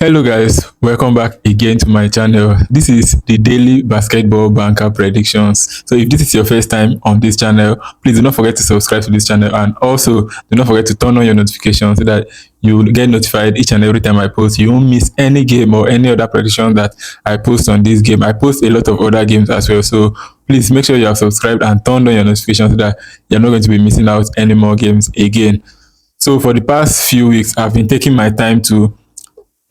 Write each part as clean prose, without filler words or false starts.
Hello guys, welcome back again to my channel. This is the daily basketball banker predictions. So if this is your first time on this channel, please do not forget to subscribe to this channel, and also do not forget to turn on your notifications so that you will get notified each and every time I post. You won't miss any game or any other prediction that I post on this game. I post a lot of other games as well, so please make sure you have subscribed and turned on your notifications so that you're not going to be missing out any more games again. So for the past few weeks, I've been taking my time to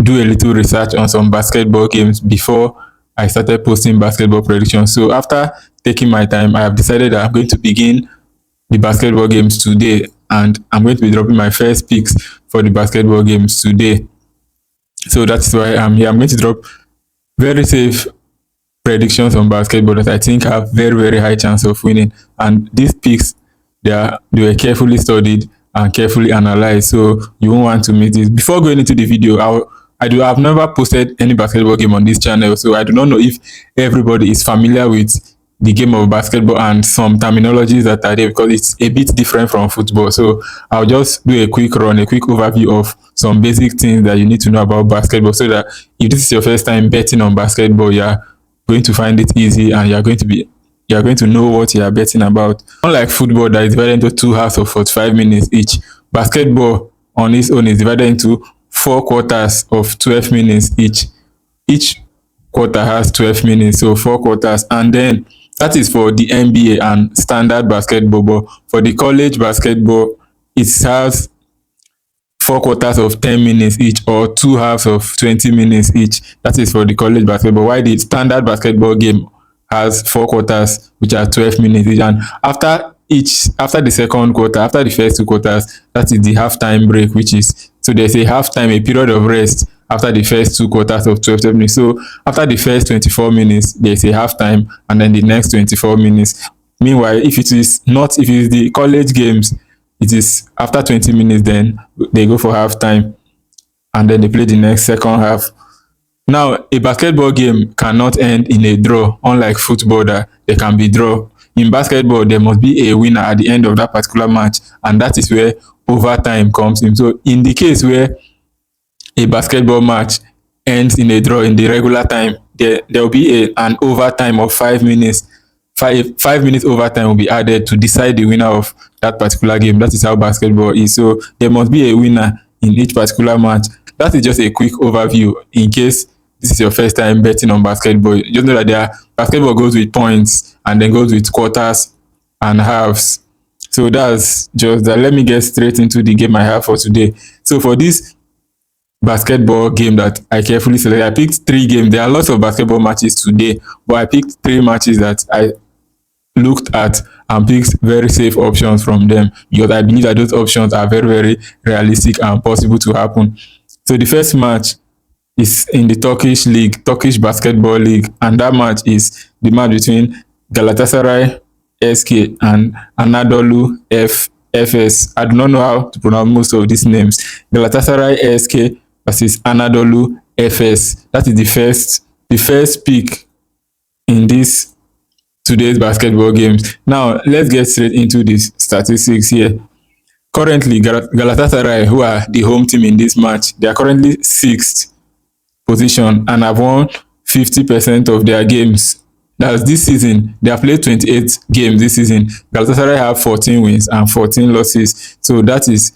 do a little research on some basketball games before I started posting basketball predictions. So after taking my time, I have decided that I'm going to begin the basketball games today, and I'm going to be dropping my first picks for the basketball games today. So that's why I'm here. I'm going to drop very safe predictions on basketball that I think have very high chance of winning. And these picks, they were carefully studied and carefully analyzed, so you won't want to miss this. Before going into the video, I've never posted any basketball game on this channel, so I do not know if everybody is familiar with the game of basketball and some terminologies that are there, because it's a bit different from football. So I'll just do a quick overview of some basic things that you need to know about basketball, so that if this is your first time betting on basketball, you're going to find it easy, and you're going to know what you are betting about. Unlike football that is divided into 2 halves of 45 minutes each, basketball on its own is divided into 4 quarters of 12 minutes each. Each quarter has 12 minutes, so 4 quarters. And then that is for the NBA and standard basketball. But for the college basketball, it has 4 quarters of 10 minutes each, or 2 halves of 20 minutes each. That is for the college basketball. While the standard basketball game has 4 quarters, which are 12 minutes each. And after the second quarter, after the first 2 quarters, that is the halftime break, which is, so there's a halftime, a period of rest after the first 2 quarters of 12 minutes. So after the first 24 minutes, there's a halftime, and then the next 24 minutes. Meanwhile, if it is the college games, it is after 20 minutes, then they go for halftime, and then they play the next second half. Now, a basketball game cannot end in a draw, unlike football that there can be draw. In basketball, there must be a winner at the end of that particular match, and that is where overtime comes in. So in the case where a basketball match ends in a draw in the regular time, there will be an overtime of 5 minutes. 5 minutes overtime will be added to decide the winner of that particular game. That is how basketball is. So there must be a winner in each particular match. That is just a quick overview in case this is your first time betting on basketball. Just know that basketball goes with points and then goes with quarters and halves. So that's just that. Let me get straight into the game I have for today. So for this basketball game that I carefully selected, I picked 3 games. There are lots of basketball matches today, but I picked 3 matches that I looked at and picked very safe options from them, because I believe that those options are very realistic and possible to happen. So the first match is in the Turkish basketball league, and that match is the match between Galatasaray SK and Anadolu FS. I do not know how to pronounce most of these names. Galatasaray SK versus Anadolu FS. That is the first pick in this today's basketball games. Now let's get straight into these statistics here. Currently, Galatasaray, who are the home team in this match, they are currently 6th position and have won 50% of their games. That's this season. They have played 28 games this season. Galatasaray have 14 wins and 14 losses. So that is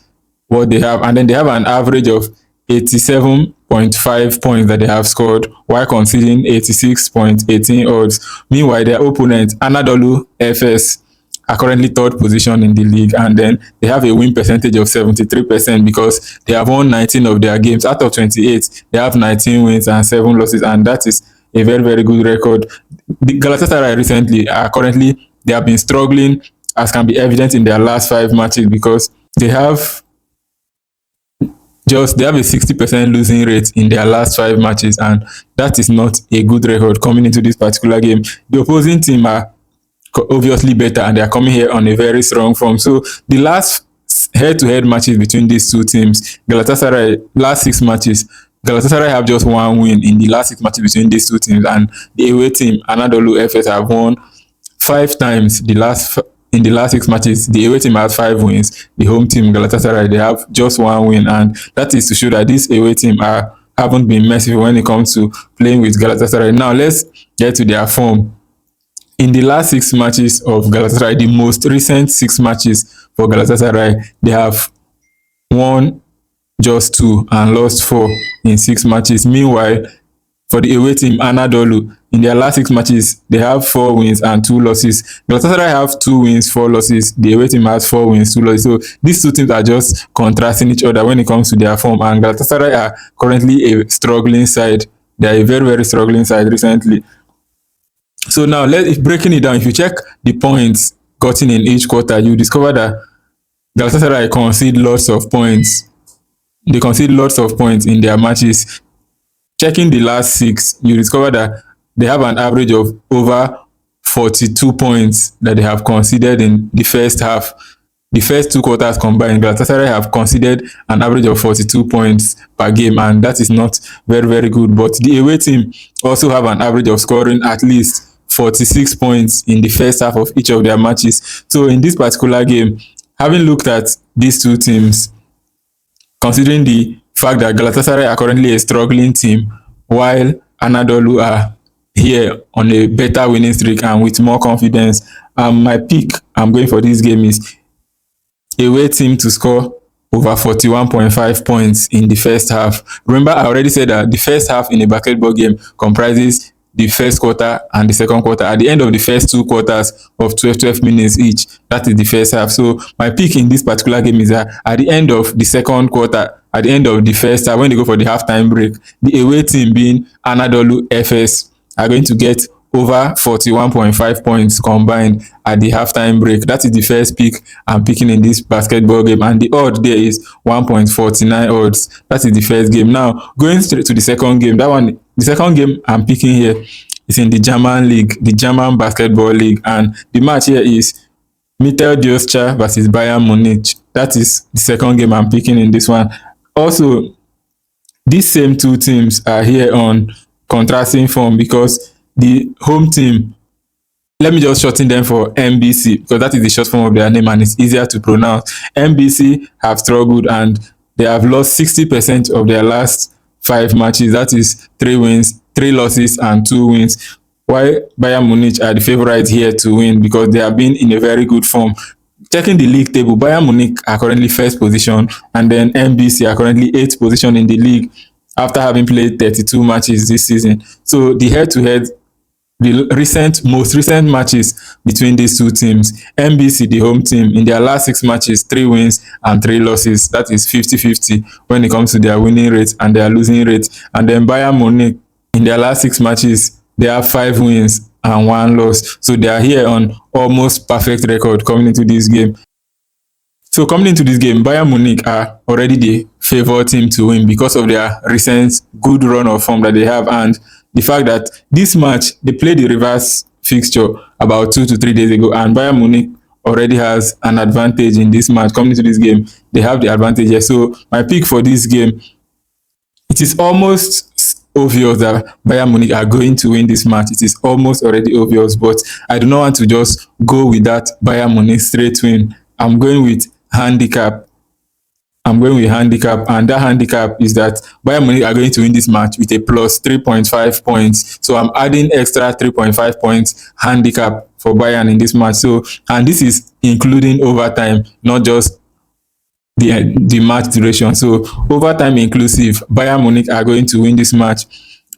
what they have. And then they have an average of 87.5 points that they have scored, while conceding 86.18 odds. Meanwhile, their opponent, Anadolu FS, are currently 3rd position in the league, and then they have a win percentage of 73% because they have won 19 of their games. Out of 28, they have 19 wins and 7 losses, and that is a very good record. The Galatasaray recently they have been struggling, as can be evident in their last 5 matches, because they have a 60% losing rate in their last 5 matches, and that is not a good record coming into this particular game. The opposing team are obviously better, and they are coming here on a very strong form. So the last head-to-head matches between these two teams, Galatasaray, last 6 matches, Galatasaray have just 1 win in the last 6 matches between these two teams, and the away team, Anadolu FS, have won 5 times in the last 6 matches. The away team has 5 wins. The home team, Galatasaray, they have just 1 win, and that is to show that this away team are haven't been merciful when it comes to playing with Galatasaray. Now let's get to their form. In the last 6 matches of Galatasaray, the most recent 6 matches for Galatasaray, they have won just 2 and lost 4 in 6 matches. Meanwhile, for the away team, Anadolu, in their last 6 matches, they have 4 wins and 2 losses. Galatasaray have 2 wins, 4 losses. The away team has 4 wins, 2 losses. So these two teams are just contrasting each other when it comes to their form. And Galatasaray are currently a struggling side. They are a very, very struggling side recently. So now, if breaking it down, if you check the points gotten in each quarter, you discover that Galatasaray concede lots of points. They concede lots of points in their matches. Checking the last 6, you discover that they have an average of over 42 points that they have conceded in the first half. The first 2 quarters combined, Galatasaray have conceded an average of 42 points per game, and that is not very, very good. But the away team also have an average of scoring at least 46 points in the first half of each of their matches. So in this particular game, having looked at these two teams, considering the fact that Galatasaray are currently a struggling team, while Anadolu are here on a better winning streak and with more confidence, my pick I'm going for this game is away team to score over 41.5 points in the first half. Remember, I already said that the first half in a basketball game comprises the first quarter and the second quarter. At the end of the first 2 quarters of 12 minutes each, that is the first half. So my pick in this particular game is that at the end of the second quarter, at the end of the first half, when they go for the halftime break, the away team being Anadolu FS are going to get over 41.5 points combined at the halftime break. That is the first pick I'm picking in this basketball game, and the odd there is 1.49 odds. That is the first game. Now, going straight to the second game, the second game I'm picking here is in the German league, the German basketball league, and the match here is Mitteldeutschland versus Bayern Munich. That is the second game I'm picking in this one. Also, these same 2 teams are here on contrasting form because the home team, let me just shorten them for MBC because that is the short form of their name and it's easier to pronounce. MBC have struggled and they have lost 60% of their last 5 matches. That is 3 wins, 3 losses and 2 wins. While Bayern Munich are the favourites here to win because they have been in a very good form. Checking the league table, Bayern Munich are currently first position and then MBC are currently 8th position in the league after having played 32 matches this season. So the head-to-head, the most recent matches between these 2 teams, MBC, the home team, in their last 6 matches, 3 wins and 3 losses. That is 50-50 when it comes to their winning rate and their losing rate. And then Bayern Munich, in their last 6 matches, they have 5 wins and 1 loss. So they are here on almost perfect record coming into this game. So coming into this game, Bayern Munich are already the favoured team to win because of their recent good run of form that they have, and the fact that this match, they played the reverse fixture about 2 to 3 days ago, and Bayern Munich already has an advantage in this match. Coming into this game, they have the advantage here. So my pick for this game, it is almost obvious that Bayern Munich are going to win this match. It is almost already obvious, but I do not want to just go with that Bayern Munich straight win. I'm going with handicap. And that handicap is that Bayern Munich are going to win this match with a plus 3.5 points. So I'm adding extra 3.5 points handicap for Bayern in this match. So, and this is including overtime, not just the match duration. So overtime inclusive, Bayern Munich are going to win this match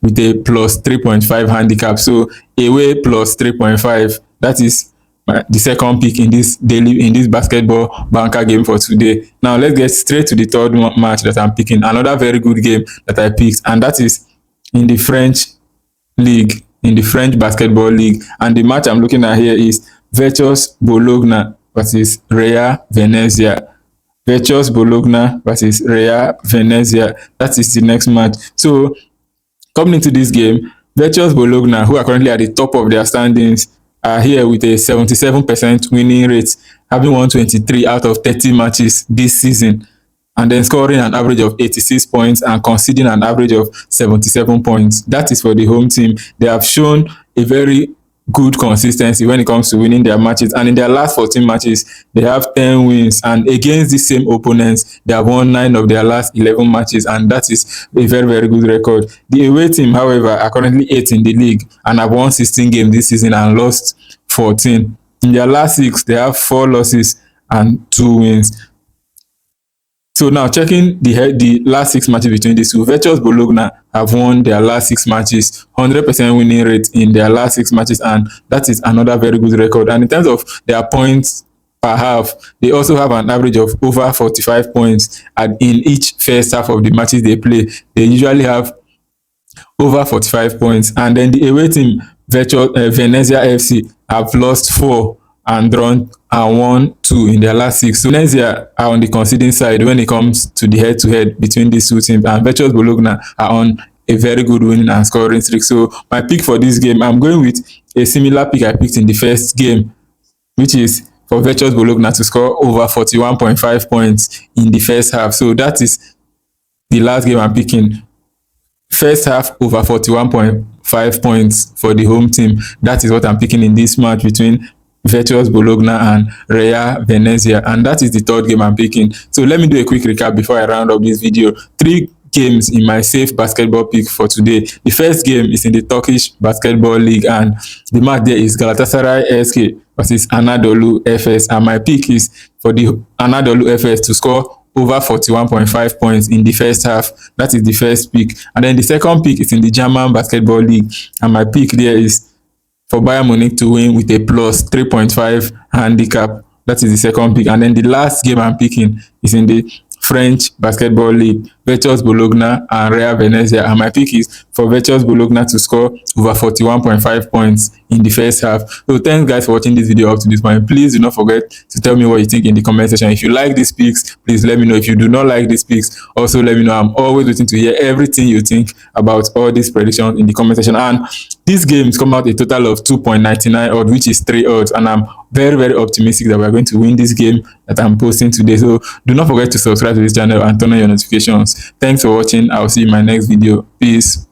with a plus 3.5 handicap. So away plus 3.5. That is the second pick in this basketball banker game for today. Now let's get straight to the third match that I'm picking. Another very good game that I picked, and that is in the French league, in the French basketball league. And the match I'm looking at here is Vetus Bologna versus Real Venezia. Vetus Bologna versus Real Venezia. That is the next match. So coming into this game, Vetus Bologna, who are currently at the top of their standings, are here with a 77% winning rate, having won 23 out of 30 matches this season, and then scoring an average of 86 points and conceding an average of 77 points. That is for the home team. They have shown a very good consistency when it comes to winning their matches, and in their last 14 matches they have 10 wins, and against the same opponents they have won 9 of their last 11 matches, and that is a very, very good record. The away team, however, are currently 8th in the league and have won 16 games this season and lost 14. In their last 6 they have 4 losses and 2 wins. So now checking the last 6 matches between these two, Vetus Bologna have won their last 6 matches, 100% winning rate in their last 6 matches, and that is another very good record. And in terms of their points per half, they also have an average of over 45 points in each first half of the matches they play. They usually have over 45 points. And then the away team, Venezia FC, have lost 4 and drawn and won 2 in their last 6. So Venezia are on the conceding side when it comes to the head-to-head between these two teams, and Vetus Bologna are on a very good winning and scoring streak. So my pick for this game, I'm going with a similar pick I picked in the first game, which is for Vetus Bologna to score over 41.5 points in the first half. So that is the last game I'm picking. First half over 41.5 points for the home team. That is what I'm picking in this match between Vetus Bologna and Real Venezia, and that is the third game I'm picking. So let me do a quick recap before I round up this video. 3 games in my safe basketball pick for today. The first game is in the Turkish Basketball League, and the match there is Galatasaray SK versus Anadolu FS, and my pick is for the Anadolu FS to score over 41.5 points in the first half. That is the first pick. And then the second pick is in the German Basketball League, and my pick there is for Bayern Munich to win with a plus 3.5 handicap. That is the second pick. And then the last game I'm picking is in the French Basketball League, Vetus Bologna and Real Venezia, and my pick is for Vetus Bologna to score over 41.5 points in the first half. So thanks guys for watching this video up to this point. Please do not forget to tell me what you think in the comment section. If you like these picks, please let me know. If you do not like these picks, also let me know. I'm always waiting to hear everything you think about all these predictions in the comment section. And these games come out a total of 2.99 odds, which is 3 odds, and I'm very, very optimistic that we're going to win this game that I'm posting today. So do not forget to subscribe to this channel and turn on your notifications. Thanks for watching. I'll see you in my next video. Peace.